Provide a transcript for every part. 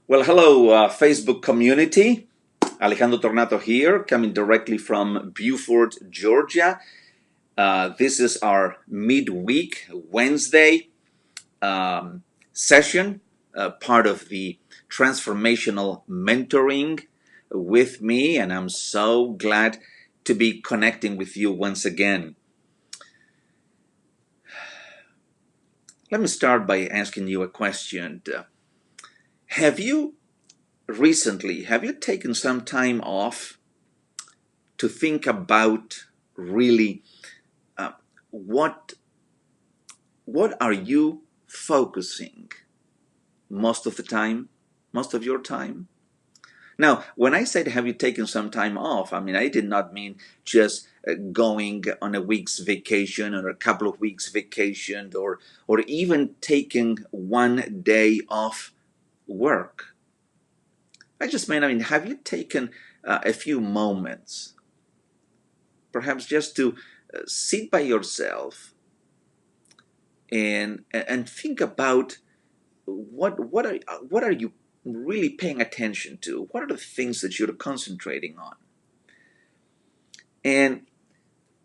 Well, hello, Facebook community. Alejandro Tornato here, coming directly from Beaufort, Georgia. This is our midweek Wednesday session, part of the transformational mentoring with me, and I'm so glad to be connecting with you once again. Let me start by asking you a question. Have you taken some time off to think about really uh, what what are you focusing most of the time, most of your time? Now, when I said have you taken some time off, I did not mean just going on a week's vacation or a couple of weeks vacation or even taking one day off work. I just meant, have you taken a few moments, perhaps just to sit by yourself and think about what are you really paying attention to? What are the things that you're concentrating on? And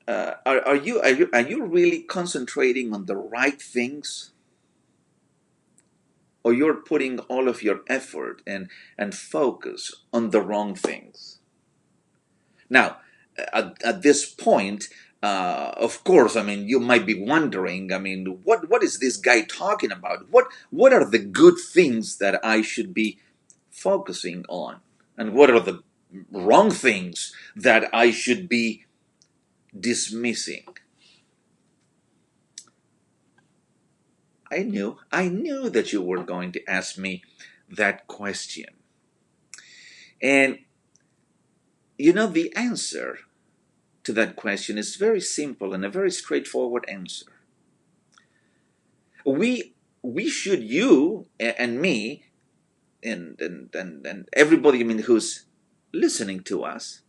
are you really concentrating on the right things, or you're putting all of your effort and focus on the wrong things? Now, at this point, of course, you might be wondering, what is this guy talking about? What are the good things that I should be focusing on? And what are the wrong things that I should be dismissing? I knew that you were going to ask me that question. And the answer to that question is very simple and a very straightforward answer. We should, you and me and everybody who's listening to us,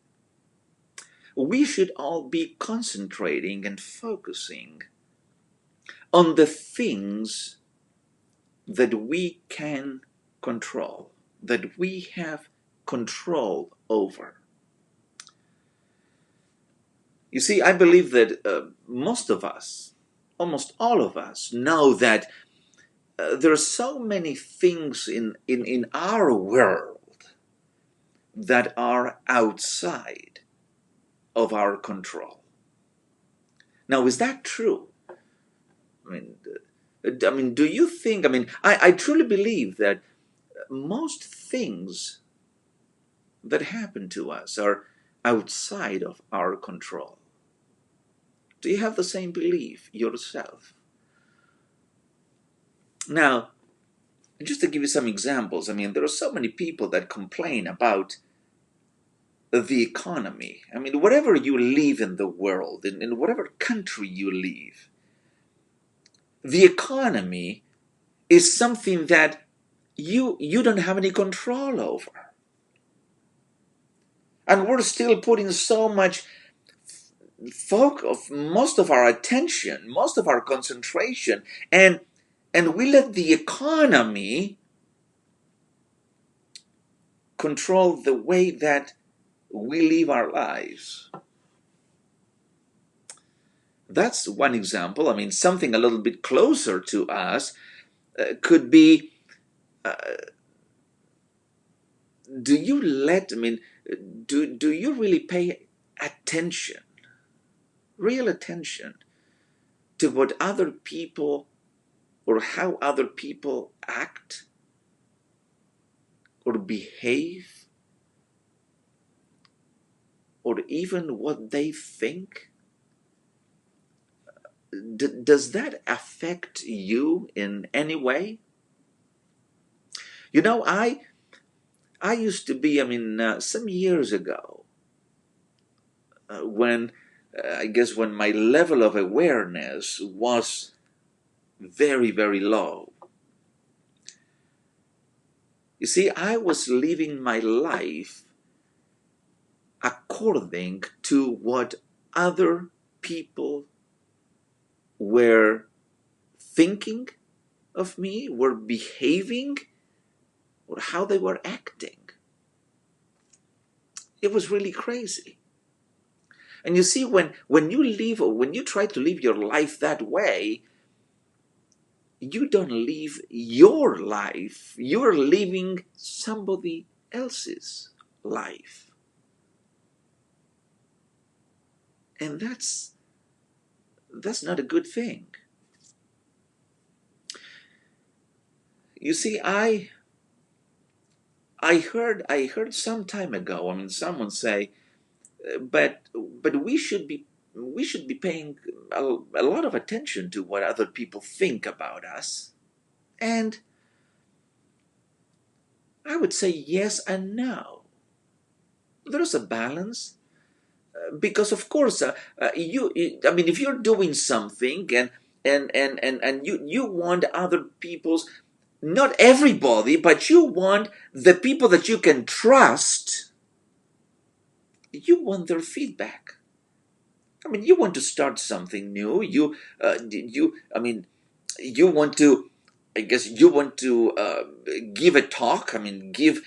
we should all be concentrating and focusing on the things that we can control, that we have control over. You see, I believe that most of us, almost all of us, know that there are so many things in our world that are outside of our control. Now, is that true? Do you think, I truly believe that most things that happen to us are outside of our control. Do you have the same belief yourself? Now, just to give you some examples, there are so many people that complain about the economy. Wherever you live in the world, in whatever country you live, the economy is something that you don't have any control over. And we're still putting so much focus, most of our attention, most of our concentration, and we let the economy control the way that we live our lives. That's one example. Something a little bit closer to us could be, do you really pay attention, real attention, to what other people or how other people act or behave, or even what they think? Does that affect you in any way? I used to be, some years ago, when when my level of awareness was very, very low. You see, I was living my life according to what other people were thinking of me, were behaving, or how they were acting. It was really crazy. And you see, when you live, or when you try to live your life that way, you don't live your life. You're living somebody else's life. And that's not a good thing. You see, I heard some time ago, someone say, but we should be paying a lot of attention to what other people think about us. And I would say yes and no. There's a balance, because of course, if you're doing something, and you want other people's, not everybody, but you want the people that you can trust, you want their feedback. You want to start something new. You want to, I guess, you want to give a talk. Give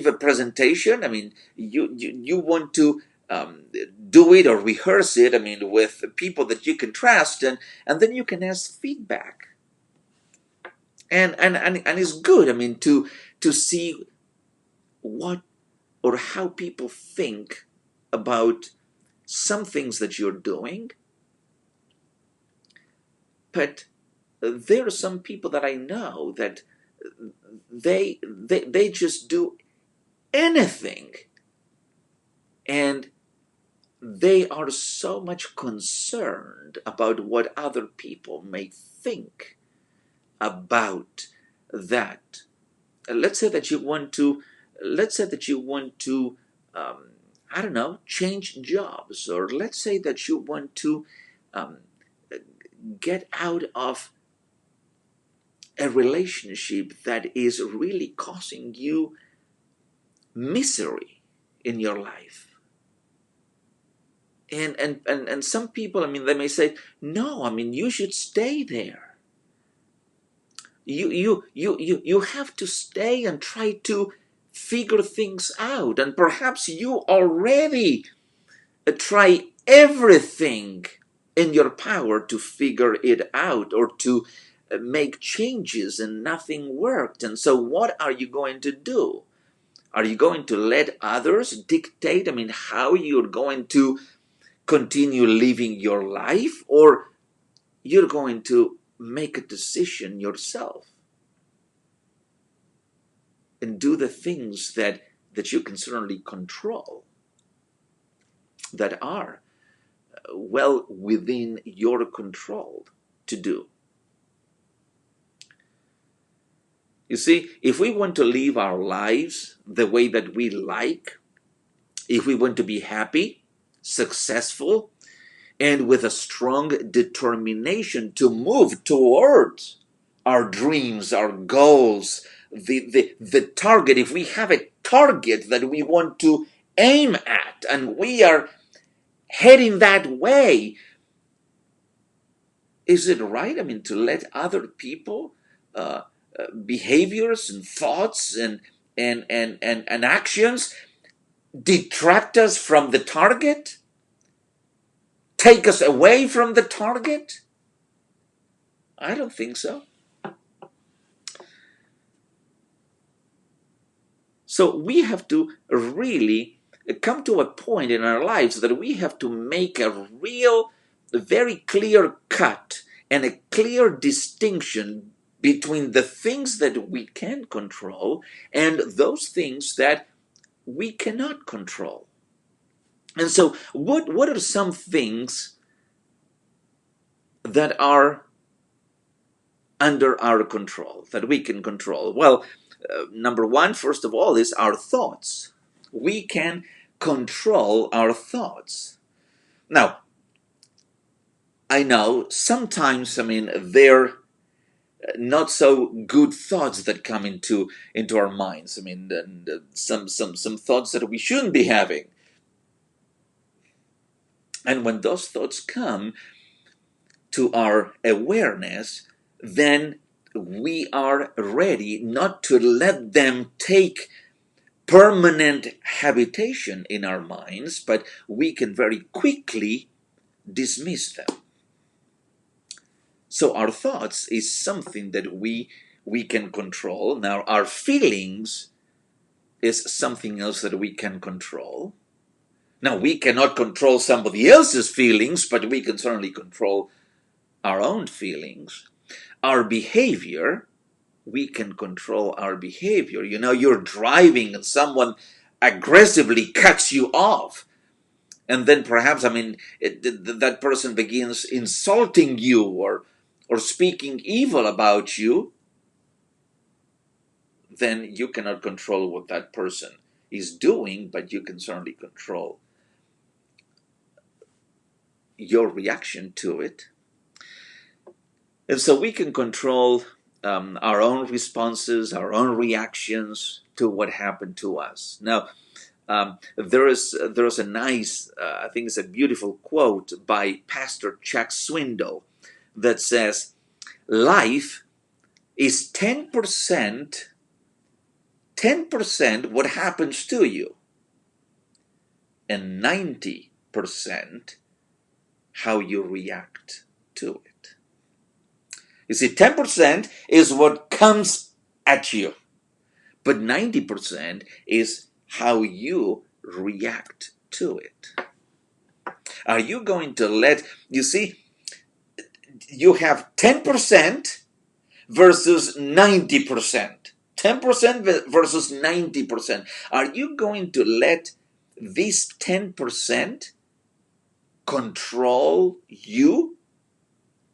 a presentation. You want to do it or rehearse it. With people that you can trust, and then you can ask feedback. And it's good. To see what or how people think about some things that you're doing. But there are some people that I know that they just do anything, and they are so much concerned about what other people may think about that. Let's say that you want to I don't know, change jobs, or let's say that you want to um, get out of a relationship that is really causing you misery in your life. And some people, they may say, no, you should stay there. You have to stay and try to figure things out. And perhaps you already try everything in your power to figure it out, or to make changes, and nothing worked. And so what are you going to do? Are you going to let others dictate, how you're going to continue living your life, or you're going to make a decision yourself and do the things that you can certainly control, that are well within your control to do? You see, if we want to live our lives the way that we like, if we want to be happy, successful, and with a strong determination to move towards our dreams, our goals, the target, if we have a target that we want to aim at, and we are heading that way, is it right, to let other people behaviors and thoughts and actions detract us from the target, take us away from the target? I don't think so. So we have to really come to a point in our lives that we have to make a very clear cut and a clear distinction between the things that we can control and those things that we cannot control. And so what are some things that are under our control, that we can control? Well, number one, first of all, is our thoughts. We can control our thoughts. Now, I know sometimes, they're not so good thoughts that come into our minds. And some thoughts that we shouldn't be having. And when those thoughts come to our awareness, then we are ready not to let them take permanent habitation in our minds, but we can very quickly dismiss them. So our thoughts is something that we can control. Now our feelings is something else that we can control. Now we cannot control somebody else's feelings, but we can certainly control our own feelings. Our behavior, we can control our behavior. You know, you're driving and someone aggressively cuts you off. And then perhaps, that person begins insulting you or speaking evil about you. Then you cannot control what that person is doing, but you can certainly control your reaction to it. And so we can control our own responses, our own reactions to what happened to us. Now, there is a nice, I think it's a beautiful quote by Pastor Chuck Swindoll that says, life is 10% what happens to you, and 90% how you react to it. You see, 10% is what comes at you, but 90% is how you react to it. Are you going to you see, you have 10% versus 90%. 10% versus 90%. Are you going to let this 10% control you,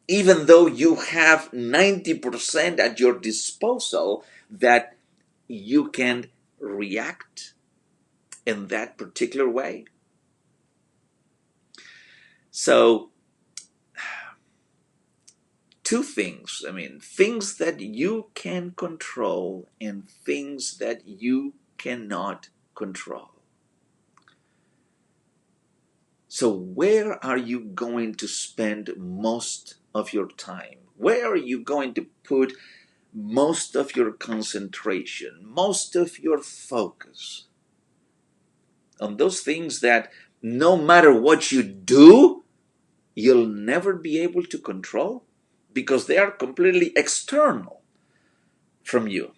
even though you have 90% at your disposal that you can react in that particular way? So, two things. Things that you can control and things that you cannot control. So where are you going to spend most of your time? Where are you going to put most of your concentration, most of your focus? On those things that no matter what you do, you'll never be able to control because they are completely external from you?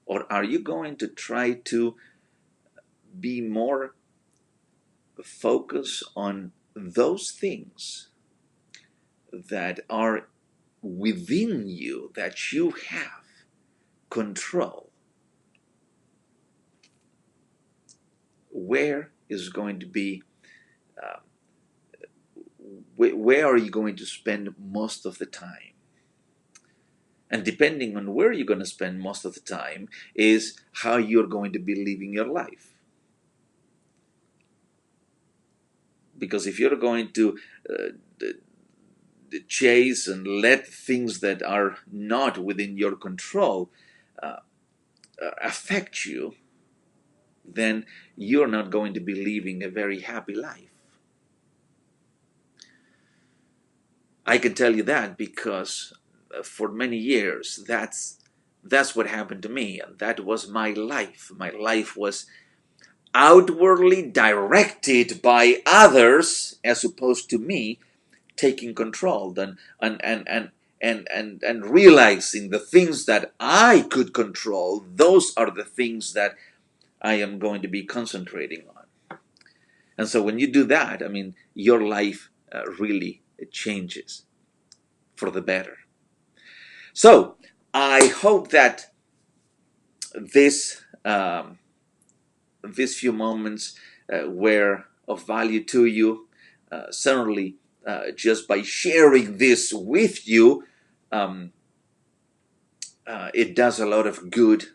Or are you going to try to be more focused on those things that are within you, that you have control? Where is going to be where are you going to spend most of the time? And depending on where you're going to spend most of the time is how you're going to be living your life. Because if you're going to chase and let things that are not within your control affect you, then you're not going to be living a very happy life. I can tell you that because for many years that's what happened to me, and that was my life. My life was outwardly directed by others as opposed to me taking control and realizing the things that I could control. Those are the things that I am going to be concentrating on. And so when you do that, your life really changes for the better. So I hope that this these few moments were of value to you. Certainly, just by sharing this with you, it does a lot of good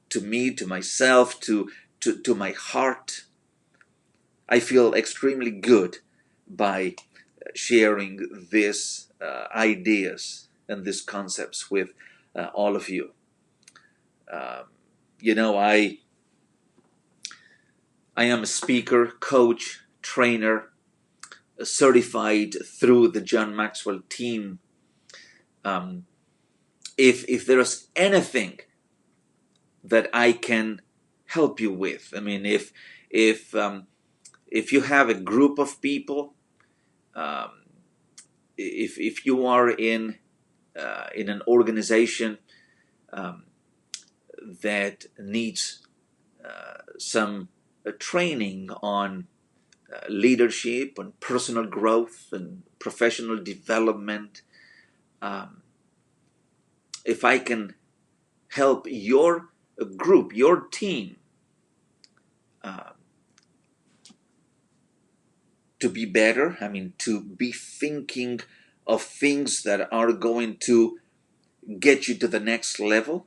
to me, to myself, to my heart. I feel extremely good by sharing these ideas and these concepts with all of you. I am a speaker, coach, trainer, certified through the John Maxwell team. Um, if there's anything that I can help you with, I mean, if you have a group of people, um, if you are in an organization um, that needs some training on leadership, on personal growth and professional development, um, if I can help your group, your team, uh, to be better, I mean, to be thinking of things that are going to get you to the next level,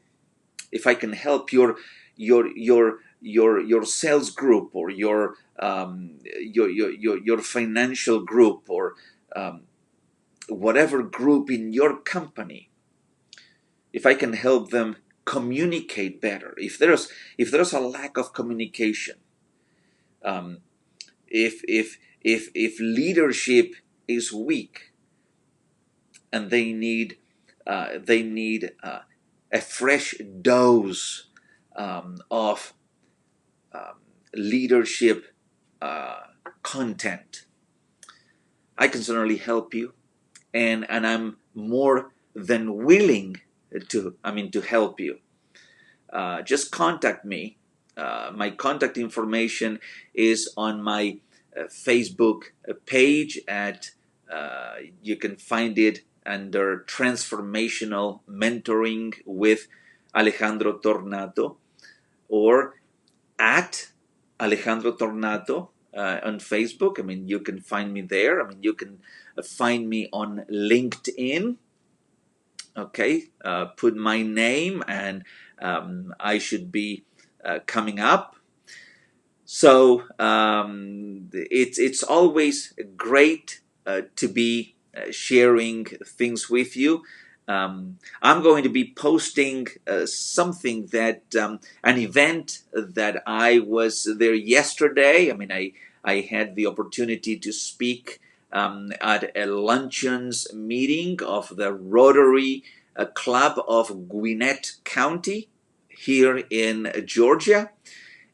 if I can help your sales group, or your financial group, or whatever group in your company, if I can help them communicate better, if there's a lack of communication, um, if leadership is weak, and they need a fresh dose of leadership content, I can certainly help you, and I'm more than willing to help you. Just contact me. My contact information is on my Facebook page. You can find it under Transformational Mentoring with Alejandro Tornato, or at Alejandro Tornato on Facebook. I mean, you can find me there. I mean, you can find me on LinkedIn. Okay, put my name, and I should be coming up. So it's always great to be sharing things with you. I'm going to be posting something an event that I was there yesterday. I mean, I had the opportunity to speak at a luncheons meeting of the Rotary Club of Gwinnett County here in Georgia,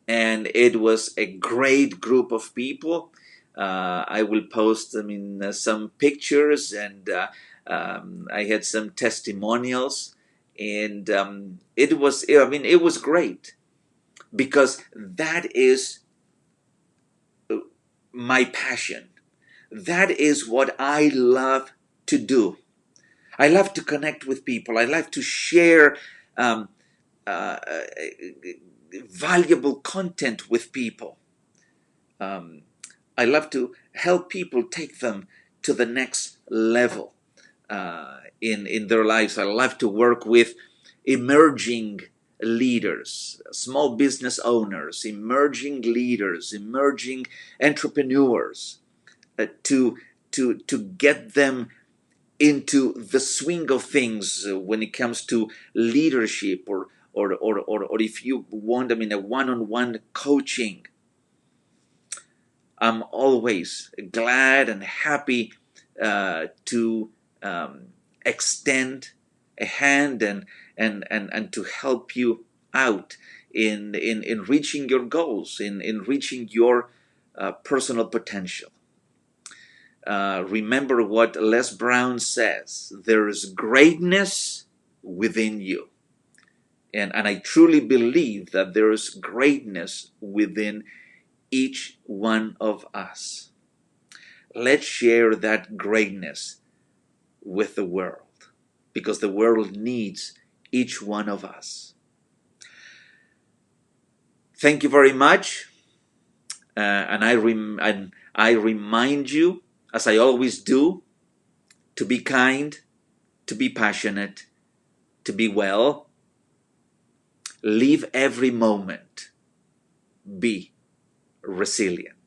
and it was a great group of people. I will post some pictures, and I had some testimonials, and it was great, because that is my passion. That is what I love to do. I love to connect with people. I love to share um, uh, valuable content with people. Um, I love to help people take them to the next level in their lives. I love to work with emerging leaders, small business owners, emerging leaders, emerging entrepreneurs, to get them into the swing of things when it comes to leadership, or if you want, a one-on-one coaching. I'm always glad and happy to extend a hand, and to help you out in reaching your goals, in reaching your personal potential. Remember what Les Brown says: there is greatness within you. And I truly believe that there is greatness within each one of us. Let's share that greatness with the world, because the world needs each one of us. Thank you very much. And I remind you, as I always do, to be kind, to be passionate, to be well. Live every moment. Be resilient.